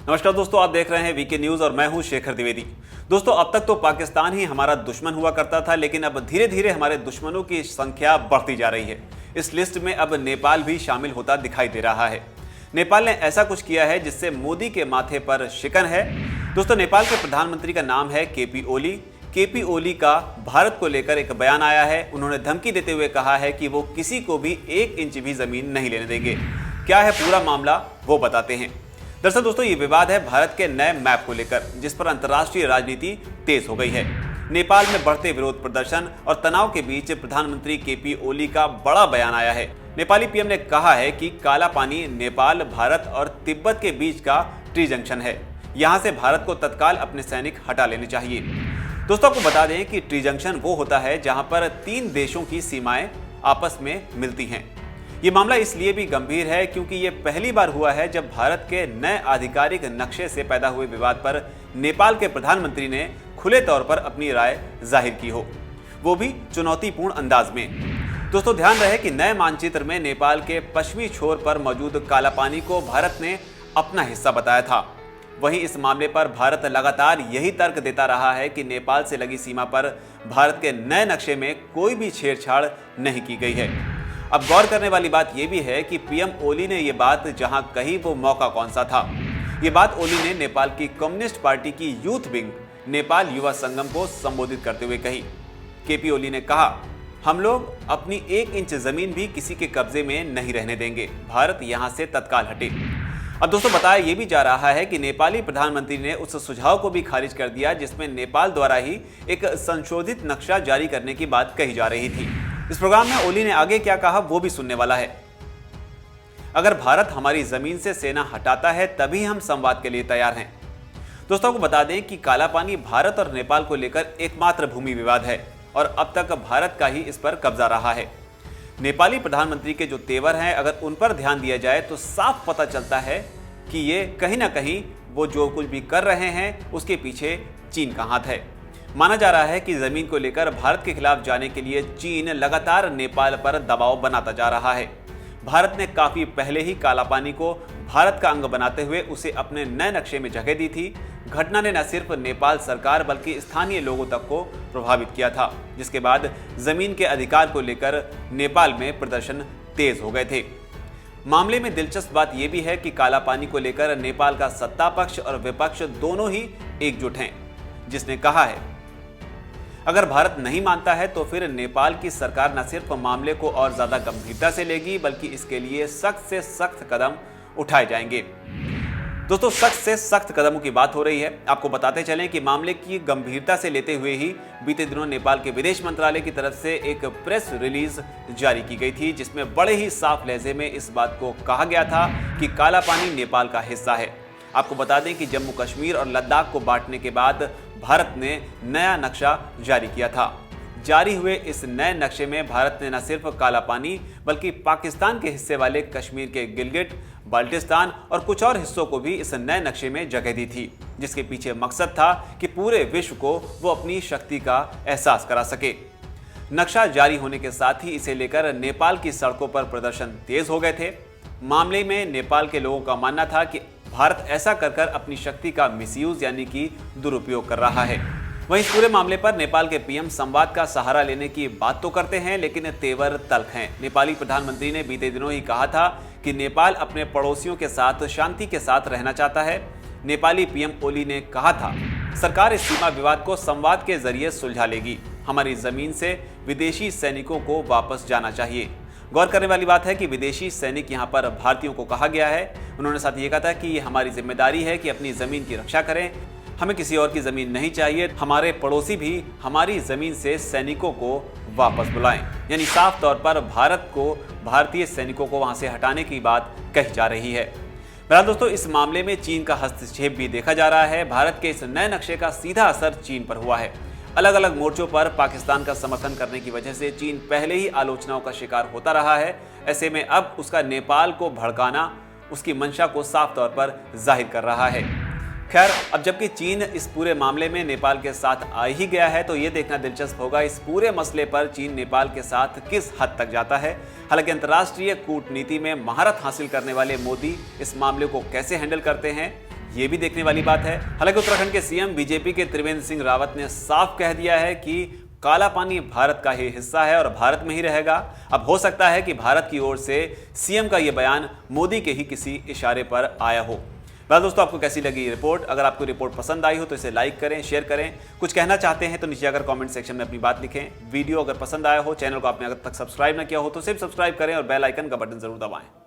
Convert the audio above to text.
नमस्कार दोस्तों, आप देख रहे हैं वीके न्यूज और मैं हूं शेखर द्विवेदी। दोस्तों, अब तक तो पाकिस्तान ही हमारा दुश्मन हुआ करता था, लेकिन अब धीरे धीरे हमारे दुश्मनों की संख्या बढ़ती जा रही है। इस लिस्ट में अब नेपाल भी शामिल होता दिखाई दे रहा है। नेपाल ने ऐसा कुछ किया है जिससे मोदी के माथे पर शिकन है। दोस्तों, नेपाल के प्रधानमंत्री का नाम है केपी ओली। केपी ओली का भारत को लेकर एक बयान आया है। उन्होंने धमकी देते हुए कहा है कि वो किसी को भी 1 इंच भी जमीन नहीं लेने देंगे। क्या है पूरा मामला, वो बताते हैं। दरअसल दोस्तों, ये विवाद है भारत के नए मैप को लेकर, जिस पर अंतर्राष्ट्रीय राजनीति तेज हो गई है। नेपाल में बढ़ते विरोध प्रदर्शन और तनाव के बीच प्रधानमंत्री केपी ओली का बड़ा बयान आया है। नेपाली पीएम ने कहा है कि काला पानी नेपाल, भारत और तिब्बत के बीच का ट्री जंक्शन है। यहां से भारत को तत्काल अपने सैनिक हटा लेने चाहिए। दोस्तों, आपको बता दें कि ट्री जंक्शन वो होता है जहां पर 3 देशों की सीमाएं आपस में मिलती हैं। ये मामला इसलिए भी गंभीर है क्योंकि ये पहली बार हुआ है जब भारत के नए आधिकारिक नक्शे से पैदा हुए विवाद पर नेपाल के प्रधानमंत्री ने खुले तौर पर अपनी राय जाहिर की हो, वो भी चुनौतीपूर्ण अंदाज में। दोस्तों, ध्यान रहे कि नए मानचित्र में नेपाल के पश्चिमी छोर पर मौजूद काला पानी को भारत ने अपना हिस्सा बताया था। वहीं इस मामले पर भारत लगातार यही तर्क देता रहा है कि नेपाल से लगी सीमा पर भारत के नए नक्शे में कोई भी छेड़छाड़ नहीं की गई है। अब गौर करने वाली बात यह भी है कि पीएम ओली ने यह बात जहां कही वो मौका कौन सा था। ये बात ओली ने नेपाल की कम्युनिस्ट पार्टी की यूथ विंग नेपाल युवा संगम को संबोधित करते हुए कही। केपी ओली ने कहा, हम लोग अपनी 1 इंच जमीन भी किसी के कब्जे में नहीं रहने देंगे, भारत यहां से तत्काल हटे। अब दोस्तों, बताया यह भी जा रहा है कि नेपाली प्रधानमंत्री ने उस सुझाव को भी खारिज कर दिया जिसमें नेपाल द्वारा ही एक संशोधित नक्शा जारी करने की बात कही जा रही थी। इस प्रोग्राम में ओली ने आगे क्या कहा वो भी सुनने वाला है। अगर भारत हमारी जमीन से सेना हटाता है तभी हम संवाद के लिए तैयार हैं। दोस्तों, को बता दें कि काला पानी भारत और नेपाल को लेकर एकमात्र भूमि विवाद है और अब तक भारत का ही इस पर कब्जा रहा है। नेपाली प्रधानमंत्री के जो तेवर हैं, अगर उन पर ध्यान दिया जाए तो साफ पता चलता है कि ये कहीं ना कहीं वो जो कुछ भी कर रहे हैं उसके पीछे चीन का हाथ है। माना जा रहा है कि जमीन को लेकर भारत के खिलाफ जाने के लिए चीन लगातार नेपाल पर दबाव बनाता जा रहा है। भारत ने काफी पहले ही काला पानी को भारत का अंग बनाते हुए उसे अपने नए नक्शे में जगह दी थी। घटना ने न सिर्फ नेपाल सरकार बल्कि स्थानीय लोगों तक को प्रभावित किया था, जिसके बाद जमीन के अधिकार को लेकर नेपाल में प्रदर्शन तेज हो गए थे। मामले में दिलचस्प बात यह भी है कि काला पानी को लेकर नेपाल का सत्ता पक्ष और विपक्ष दोनों ही एकजुट हैं, जिसने कहा है अगर भारत नहीं मानता है तो फिर नेपाल की सरकार न सिर्फ मामले को और ज्यादा गंभीरता से लेगी बल्कि इसके लिए सख्त से सख्त कदम उठाए जाएंगे। दोस्तों, सख्त से सख्त कदमों की बात हो रही है। आपको बताते चलें कि मामले की गंभीरता से लेते हुए ही बीते दिनों नेपाल के विदेश मंत्रालय की तरफ से एक प्रेस रिलीज जारी की गई थी, जिसमें बड़े ही साफ लहजे में इस बात को कहा गया था कि काला पानी नेपाल का हिस्सा है। आपको बता दें कि जम्मू कश्मीर और लद्दाख को बांटने के बाद भारत ने नया नक्शा जारी किया था। जारी हुए इस नए नक्शे में भारत ने न सिर्फ काला पानी बल्कि पाकिस्तान के हिस्से वाले कश्मीर के गिलगिट, बाल्टिस्तान और कुछ और हिस्सों को भी इस नए नक्शे में जगह दी थी, जिसके पीछे मकसद था कि पूरे विश्व को वो अपनी शक्ति का एहसास करा सके। नक्शा जारी होने के साथ ही इसे लेकर नेपाल की सड़कों पर प्रदर्शन तेज हो गए थे। मामले में नेपाल के लोगों का मानना था कि भारत ऐसा कर अपनी शक्ति का मिसयूज यानी कि दुरुपयोग कर रहा है। वहीं इस पूरे मामले पर नेपाल के पीएम संवाद का सहारा लेने की बात तो करते हैं, लेकिन तेवर तल्ख हैं। नेपाली प्रधानमंत्री ने बीते दिनों ही कहा था कि नेपाल अपने पड़ोसियों के साथ शांति के साथ रहना चाहता है। नेपाली पीएम ओली ने कहा था, सरकार इस सीमा विवाद को संवाद के जरिए सुलझा लेगी। हमारी जमीन से विदेशी सैनिकों को वापस जाना चाहिए। गौर करने वाली बात है कि विदेशी सैनिक यहाँ पर भारतीयों को कहा गया है। उन्होंने साथ ये कहा था कि ये हमारी जिम्मेदारी है कि अपनी जमीन की रक्षा करें, हमें किसी और की जमीन नहीं चाहिए। हमारे पड़ोसी भी हमारी जमीन से सैनिकों को वापस बुलाएं। यानी साफ तौर पर भारत को भारतीय सैनिकों को वहां से हटाने की बात कही जा रही है। बहरहाल दोस्तों, इस मामले में चीन का हस्तक्षेप भी देखा जा रहा है। भारत के इस नए नक्शे का सीधा असर चीन पर हुआ है। अलग अलग मोर्चों पर पाकिस्तान का समर्थन करने की वजह से चीन पहले ही आलोचनाओं का शिकार होता रहा है। ऐसे में अब उसका नेपाल को भड़काना उसकी मंशा को साफ तौर पर जाहिर कर रहा है। खैर, अब जबकि चीन इस पूरे मामले में नेपाल के साथ आ ही गया है तो ये देखना दिलचस्प होगा इस पूरे मसले पर चीन नेपाल के साथ किस हद तक जाता है। हालांकि अंतर्राष्ट्रीय कूटनीति में महारत हासिल करने वाले मोदी इस मामले को कैसे हैंडल करते हैं ये भी देखने वाली बात है। हालांकि उत्तराखंड के सीएम बीजेपी के त्रिवेंद्र सिंह रावत ने साफ कह दिया है कि काला पानी भारत का ही हिस्सा है और भारत में ही रहेगा। अब हो सकता है कि भारत की ओर से सीएम का यह बयान मोदी के ही किसी इशारे पर आया हो। दोस्तों, आपको कैसी लगी ये रिपोर्ट? अगर आपको रिपोर्ट पसंद आई हो तो इसे लाइक करें, शेयर करें। कुछ कहना चाहते हैं तो नीचे अगर कमेंट सेक्शन में अपनी बात लिखें। वीडियो अगर पसंद आया हो, चैनल को आपने अगर तक सब्सक्राइब ना किया हो तो सिर्फ सब्सक्राइब करें और बेल आइकन का बटन जरूर दबाएं।